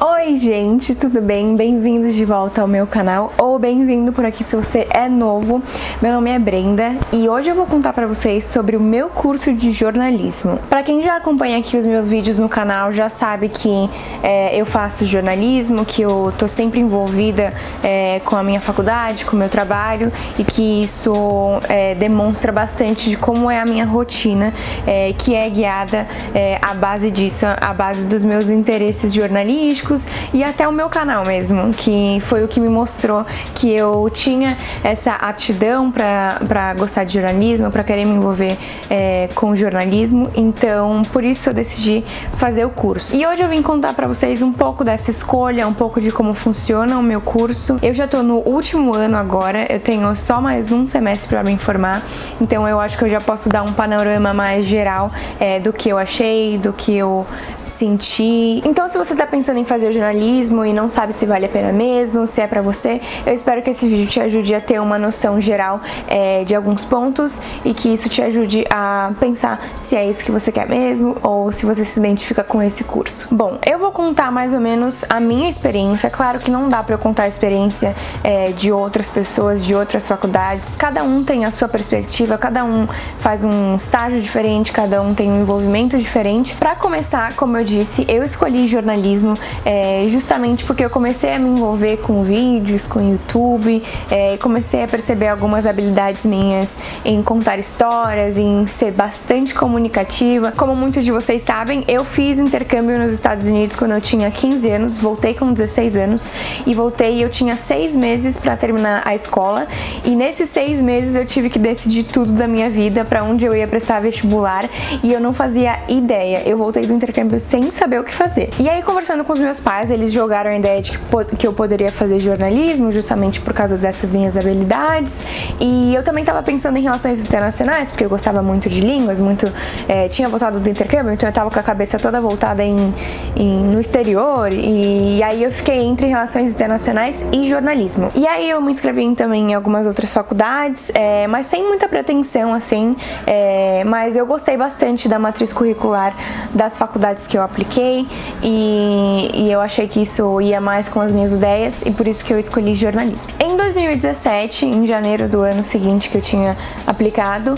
Oi gente, tudo bem? Bem-vindos de volta ao meu canal, ou bem-vindo por aqui se você é novo. Meu nome é Brenda e hoje eu vou contar pra vocês sobre o meu curso de jornalismo. Pra quem já acompanha aqui os meus vídeos no canal já sabe que eu faço jornalismo, que eu tô sempre envolvida com a minha faculdade, com o meu trabalho, e que isso demonstra bastante de como é a minha rotina, que é guiada à base disso, à base dos meus interesses jornalísticos e até o meu canal mesmo, que foi o que me mostrou que eu tinha essa aptidão para gostar de jornalismo, para querer me envolver com jornalismo. Então por isso eu decidi fazer o curso. E hoje eu vim contar para vocês um pouco dessa escolha, um pouco de como funciona o meu curso. Eu já tô no último ano agora, eu tenho só mais um semestre para me formar, então eu acho que eu já posso dar um panorama mais geral do que eu achei, do que eu senti. Então se você tá pensando em fazer jornalismo e não sabe se vale a pena mesmo, se é pra você, eu espero que esse vídeo te ajude a ter uma noção geral de alguns pontos e que isso te ajude a pensar se é isso que você quer mesmo ou se você se identifica com esse curso. Bom, eu vou contar mais ou menos a minha experiência. Claro que não dá pra eu contar a experiência de outras pessoas, de outras faculdades. Cada um tem a sua perspectiva, cada um faz um estágio diferente, cada um tem um envolvimento diferente. Pra começar, como eu disse, eu escolhi jornalismo justamente porque eu comecei a me envolver com vídeos, com YouTube, comecei a perceber algumas habilidades minhas em contar histórias, em ser bastante comunicativa. Como muitos de vocês sabem, eu fiz intercâmbio nos Estados Unidos quando eu tinha 15 anos, voltei com 16 anos e voltei e eu tinha 6 meses para terminar a escola, e nesses 6 meses eu tive que decidir tudo da minha vida, para onde eu ia prestar vestibular, e eu não fazia ideia. Eu voltei do intercâmbio sem saber o que fazer. E aí, conversando com os meus pais, eles jogaram a ideia de que eu poderia fazer jornalismo justamente por causa dessas minhas habilidades, e eu também estava pensando em relações internacionais, porque eu gostava muito de línguas, tinha voltado do intercâmbio, então eu estava com a cabeça toda voltada no exterior, e aí eu fiquei entre relações internacionais e jornalismo. E aí eu me inscrevi também em algumas outras faculdades, mas sem muita pretensão assim, mas eu gostei bastante da matriz curricular das faculdades que eu apliquei, e eu achei que isso ia mais com as minhas ideias, e por isso que eu escolhi jornalismo. Em 2017, em janeiro do ano seguinte que eu tinha aplicado,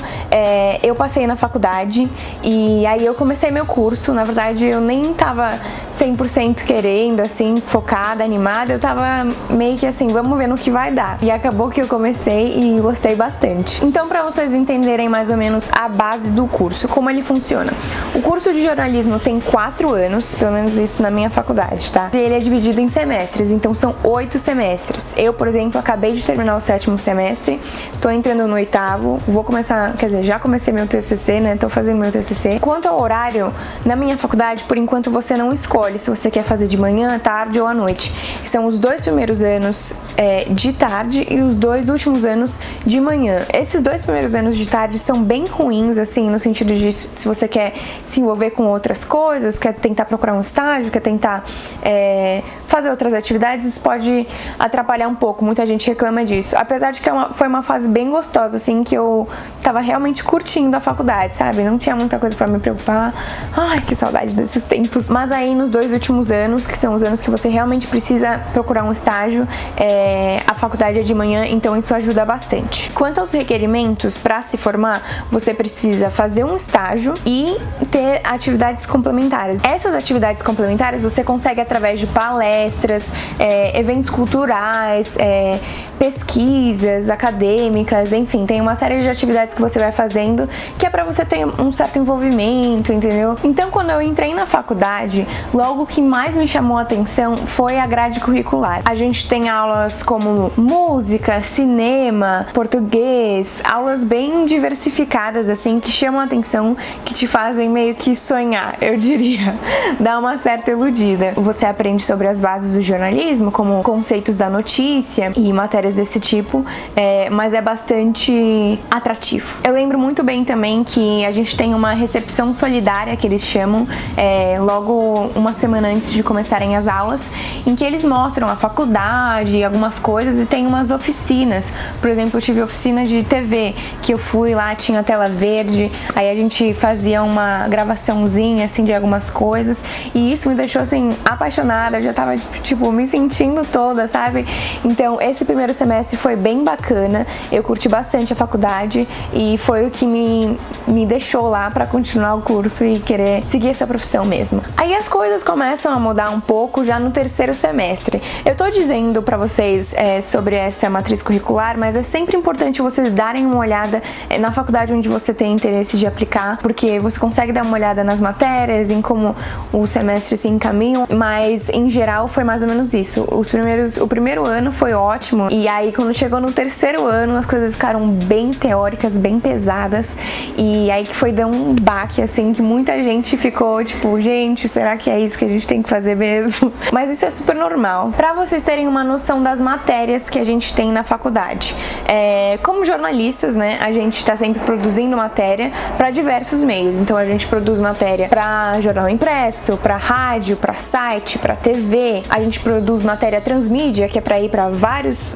eu passei na faculdade, e aí eu comecei meu curso. Na verdade eu nem tava 100% querendo, assim, focada, animada, eu tava meio que assim, vamos ver no que vai dar. E acabou que eu comecei e gostei bastante. Então, pra vocês entenderem mais ou menos a base do curso, como ele funciona. O curso de jornalismo tem 4 anos, pelo menos isso na minha faculdade, tá? E ele é dividido em semestres, então são 8 semestres. Eu, por exemplo, acabei de terminar o 7º semestre, tô entrando no 8º, vou começar, quer dizer, já comecei meu TCC, né? Tô fazendo meu TCC. Quanto ao horário, na minha faculdade, por enquanto você não escolhe se você quer fazer de manhã, tarde ou à noite. São os 2 primeiros anos de tarde e os 2 últimos anos de manhã. Esses 2 primeiros anos de tarde são bem ruins, assim, no sentido de se você quer se envolver com outras coisas, quer tentar procurar um estágio, quer tentar fazer outras atividades, isso pode atrapalhar um pouco. Muita gente reclama disso. Apesar de que foi uma fase bem gostosa, assim, que eu tava realmente curtindo a faculdade, sabe? Não tinha muita coisa pra me preocupar. Ai, que saudade desses tempos. Mas aí nos 2 últimos anos, que são os anos que você realmente precisa procurar um estágio, a faculdade é de manhã, então isso ajuda bastante. Quanto aos requerimentos, para se formar, você precisa fazer um estágio e ter atividades complementares. Essas atividades complementares você consegue através de palestras, eventos culturais, pesquisas acadêmicas, enfim, tem uma série de atividades que você vai fazendo que é para você ter um certo envolvimento, entendeu? Então, quando eu entrei na faculdade, logo que mais me chamou a atenção foi a grade curricular. A gente tem aulas como música, cinema, português, aulas bem diversificadas, assim, que chamam a atenção, que te fazem meio que sonhar, eu diria, dar uma certa iludida. Você aprende sobre as bases do jornalismo, como conceitos da notícia e matérias desse tipo, mas é bastante atrativo. Eu lembro muito bem também que a gente tem uma recepção solidária, que eles chamam, logo uma semana antes de começarem as aulas, em que eles mostram a faculdade, algumas coisas, e tem umas oficinas. Por exemplo, eu tive oficina de TV, que eu fui lá, tinha tela verde, aí a gente fazia uma gravaçãozinha, assim, de algumas coisas, e isso me deixou, assim, apaixonada. Eu já tava, tipo, me sentindo toda, sabe? Então, esse primeiro semestre foi bem bacana, eu curti bastante a faculdade, e foi o que me deixou lá pra continuar o curso e querer seguir essa profissão mesmo. Aí as coisas começam a mudar um pouco já no terceiro semestre. Eu tô dizendo pra vocês sobre essa matriz curricular, mas é sempre importante vocês darem uma olhada na faculdade onde você tem interesse de aplicar, porque você consegue dar uma olhada nas matérias, em como os semestres se encaminham, mas em geral foi mais ou menos isso. O primeiro ano foi ótimo, e aí quando chegou no terceiro ano as coisas ficaram bem teóricas, bem pesadas, e aí que foi dar um baque, assim, que muita gente ficou tipo, gente, será que é isso que a gente tem que fazer mesmo? Mas isso é super normal. Pra vocês terem uma noção das matérias que a gente tem na faculdade, como jornalistas, né, a gente tá sempre produzindo matéria para diversos meios. Então a gente produz matéria para jornal impresso, para rádio, para site, para TV. A gente produz matéria transmídia, que é para ir para vários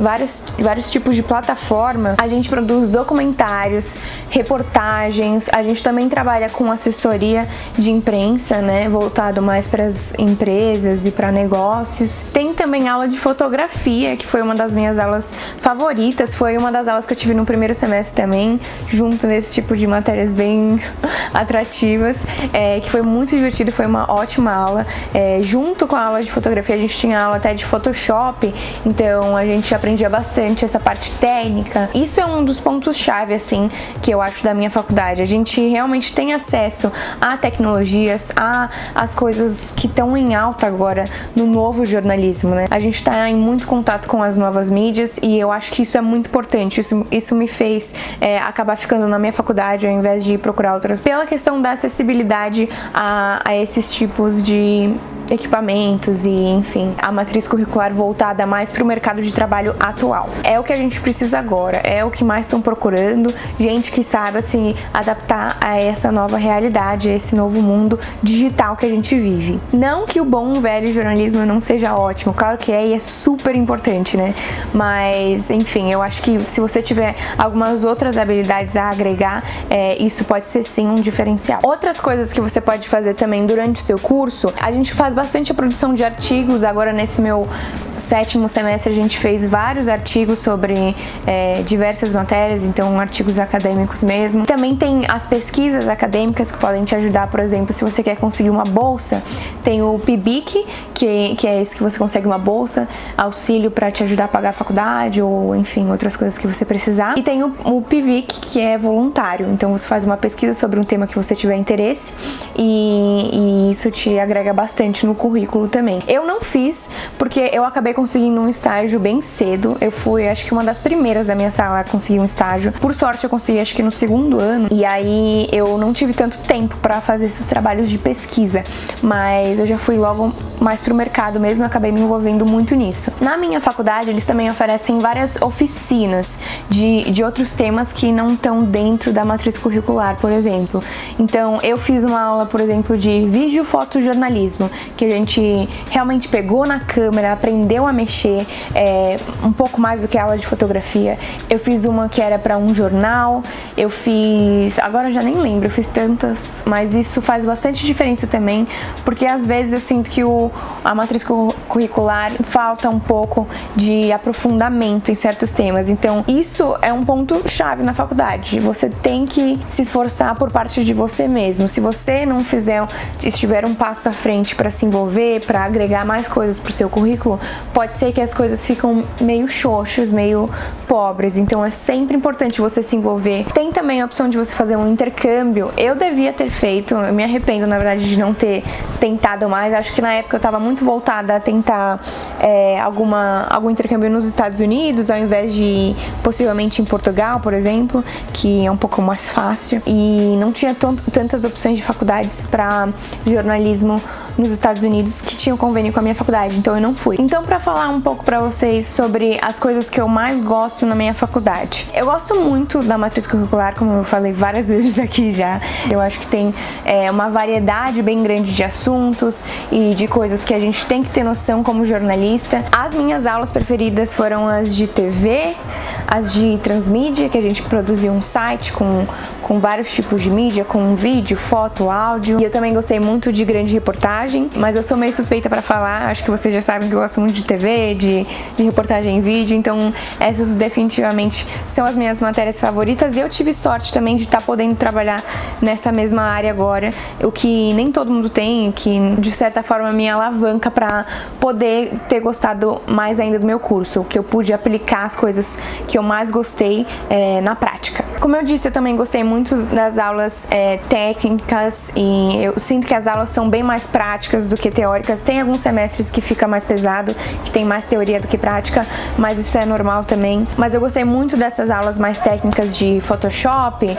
tipos de plataforma. A gente produz documentários, reportagens. A gente também trabalha com assessoria de imprensa, né, voltado mais para as empresas e para negócios. Tem também aula de fotografia, que foi uma das minhas aulas favoritas. Foi uma das aulas que eu tive no primeiro semestre também, junto nesse tipo de matérias bem atrativas, que foi muito divertido, foi uma ótima aula. Junto com a aula de fotografia, a gente tinha aula até de Photoshop, então a gente aprendia bastante essa parte técnica. Isso é um dos pontos-chave, assim, que eu acho da minha faculdade. A gente realmente tem acesso a tecnologias, a as coisas que estão em alta agora no novo jornalismo, né? A gente está em muito contato com as novas mídias, e eu acho que isso é muito importante. Isso me fez acabar ficando na minha faculdade ao invés de procurar outras, pela questão da acessibilidade a esses tipos de equipamentos e, enfim, a matriz curricular voltada mais para o mercado de trabalho atual. É o que a gente precisa agora, é o que mais estão procurando, gente que saiba se adaptar a essa nova realidade, a esse novo mundo digital que a gente vive. Não que o bom velho jornalismo não seja ótimo, claro que é, e é super importante, né? Mas, enfim, eu acho que se você tiver algumas outras habilidades a agregar, isso pode ser sim um diferencial. Outras coisas que você pode fazer também durante o seu curso, a gente faz bastante a produção de artigos. Agora nesse meu sétimo semestre a gente fez vários artigos sobre diversas matérias, então artigos acadêmicos mesmo. Também tem as pesquisas acadêmicas que podem te ajudar, por exemplo, se você quer conseguir uma bolsa, tem o PIBIC, que é esse que você consegue uma bolsa, auxílio para te ajudar a pagar a faculdade ou, enfim, outras coisas que você precisar. E tem o PIVIC, que é voluntário, então você faz uma pesquisa sobre um tema que você tiver interesse e isso te agrega bastante no currículo também. Eu não fiz, porque eu acabei conseguindo um estágio bem cedo. Eu fui, acho que uma das primeiras da minha sala a conseguir um estágio. Por sorte, eu consegui, acho que no segundo ano. E aí, eu não tive tanto tempo pra fazer esses trabalhos de pesquisa. Mas eu já fui logo mais pro mercado mesmo, acabei me envolvendo muito nisso. Na minha faculdade, eles também oferecem várias oficinas de outros temas que não estão dentro da matriz curricular, por exemplo. Então, eu fiz uma aula, por exemplo, de vídeo fotojornalismo, que a gente realmente pegou na câmera, aprendeu a mexer, um pouco mais do que a aula de fotografia. Eu fiz uma que era para um jornal, eu fiz, agora eu já nem lembro, eu fiz tantas, mas isso faz bastante diferença também, porque às vezes eu sinto que a matriz curricular falta um pouco de aprofundamento em certos temas. Então, isso é um ponto chave na faculdade. Você tem que se esforçar por parte de você mesmo. Se você não estiver um passo à frente para se envolver, para agregar mais coisas pro seu currículo, pode ser que as coisas ficam meio xoxas, meio pobres. Então, é sempre importante você se envolver. Tem também a opção de você fazer um intercâmbio. Eu devia ter feito, eu me arrependo, na verdade, de não ter tentado mais. Acho que na época eu estava muito voltada a tentar algum intercâmbio nos Estados Unidos, ao invés de possivelmente em Portugal, por exemplo, que é um pouco mais fácil. E não tinha tantas opções de faculdades para jornalismo nos Estados Unidos que tinham convênio com a minha faculdade, então eu não fui. Então, para falar um pouco para vocês sobre as coisas que eu mais gosto na minha faculdade. Eu gosto muito da matriz curricular, como eu falei várias vezes aqui já. Eu acho que tem uma variedade bem grande de assuntos e de coisas que a gente tem que ter noção como jornalista. As minhas aulas preferidas foram as de TV, as de transmídia, que a gente produziu um site com vários tipos de mídia, com vídeo, foto, áudio. E eu também gostei muito de grande reportagem, mas eu sou meio suspeita pra falar. Acho que vocês já sabem que eu gosto muito de TV, de reportagem em vídeo, então essas definitivamente são as minhas matérias favoritas. E eu tive sorte também de estar podendo trabalhar nessa mesma área agora, o que nem todo mundo tem, que de certa forma me alavanca pra poder ter gostado mais ainda do meu curso, que eu pude aplicar as coisas que eu mais gostei na prática. Como eu disse, eu também gostei muito das aulas técnicas, e eu sinto que as aulas são bem mais práticas do que teóricas. Tem alguns semestres que fica mais pesado, que tem mais teoria do que prática, mas isso é normal também. Mas eu gostei muito dessas aulas mais técnicas de Photoshop,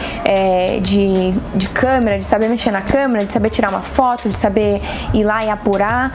de câmera, de saber mexer na câmera, de saber tirar uma foto, de saber ir lá e apurar.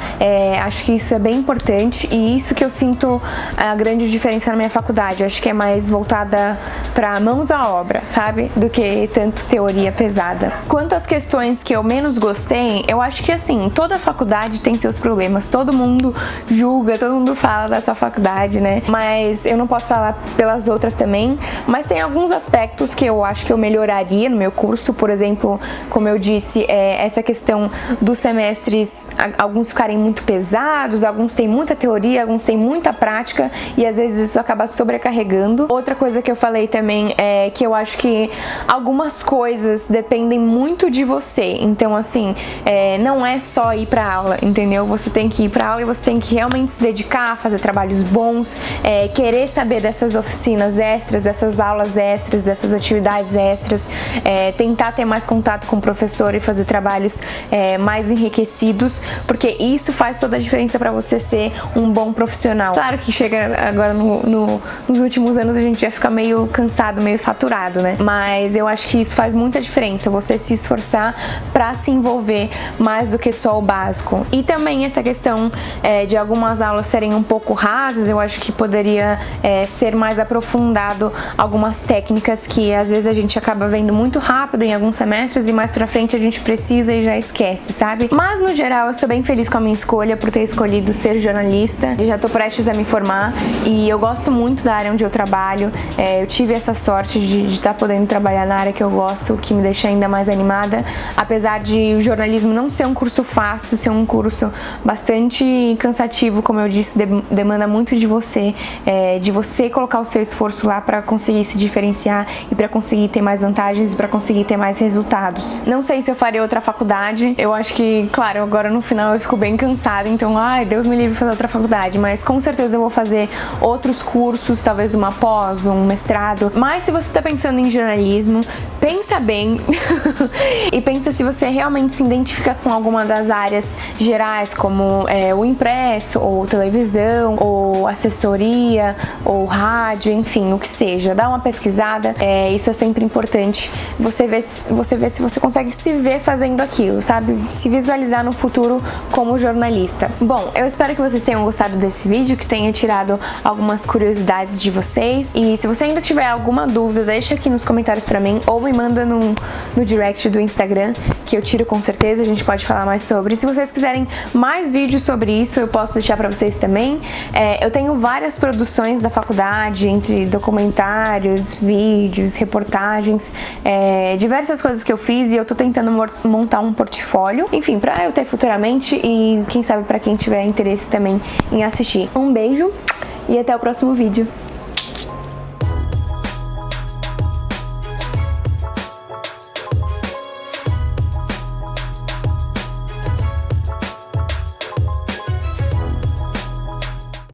Acho que isso é bem importante e isso que eu sinto a grande diferença na minha faculdade. Eu acho que é mais voltada para mãos à obra, sabe? Do que tanto teoria pesada. Quanto às questões que eu menos gostei, eu acho que assim, toda faculdade tem seus problemas, todo mundo julga, todo mundo fala da sua faculdade, né? Mas eu não posso falar pelas outras também, mas tem alguns aspectos que eu acho que eu melhoraria no meu curso. Por exemplo, como eu disse, essa questão dos semestres, alguns ficarem muito pesados, alguns têm muita teoria, alguns têm muita prática e às vezes isso acaba sobrecarregando. Outra coisa que eu falei também é que eu acho que algumas coisas dependem muito de você. Então, assim, não é só ir pra aula, entendeu? Você tem que ir pra aula e você tem que realmente se dedicar, fazer trabalhos bons, querer saber dessas oficinas extras, dessas aulas extras, dessas atividades extras, tentar ter mais contato com o professor e fazer trabalhos mais enriquecidos, porque isso faz toda a diferença pra você ser um bom profissional. Claro que chega agora nos últimos anos a gente já fica meio cansado, meio saturado, né? Mas eu acho que isso faz muita diferença, você se esforçar pra se envolver mais do que só o básico. E também essa questão de algumas aulas serem um pouco rasas, eu acho que poderia ser mais aprofundado algumas técnicas que às vezes a gente acaba vendo muito rápido em alguns semestres e mais pra frente a gente precisa e já esquece, sabe? Mas no geral eu sou bem feliz com a minha escolha por ter escolhido ser jornalista. Eu já tô prestes a me formar e eu gosto muito da área onde eu trabalho. Eu tive essa sorte de estar podendo trabalhar na área que eu gosto, o que me deixa ainda mais animada, apesar de o jornalismo não ser um curso fácil, ser um curso bastante cansativo, como eu disse, demanda muito de você colocar o seu esforço lá para conseguir se diferenciar e para conseguir ter mais vantagens e para conseguir ter mais resultados. Não sei se eu farei outra faculdade, eu acho que, claro, agora no final eu fico bem cansada, então, ai, Deus me livre de fazer outra faculdade, mas com certeza eu vou fazer outros cursos, talvez uma pós, um mestrado. Mas se você tá pensando em jornalismo, pensa bem e pensa se você realmente se identifica com alguma das áreas gerais, como o impresso, ou televisão, ou assessoria, ou rádio, enfim, o que seja. Dá uma pesquisada, isso é sempre importante. Você vê se você consegue se ver fazendo aquilo, sabe? Se visualizar no futuro como jornalista. Bom, eu espero que vocês tenham gostado desse vídeo, que tenha tirado algumas curiosidades de vocês. E se você ainda tiver alguma dúvida, deixa aqui nos comentários pra mim, ou me manda no direct do Instagram, que eu tiro com certeza, a gente pode falar mais sobre. Se vocês quiserem mais vídeos sobre isso, eu posso deixar pra vocês também. Eu tenho várias produções da faculdade, entre documentários, vídeos, reportagens, diversas coisas que eu fiz e eu tô tentando montar um portfólio, enfim, pra eu ter futuramente e quem sabe pra quem tiver interesse também em assistir. Um beijo e até o próximo vídeo.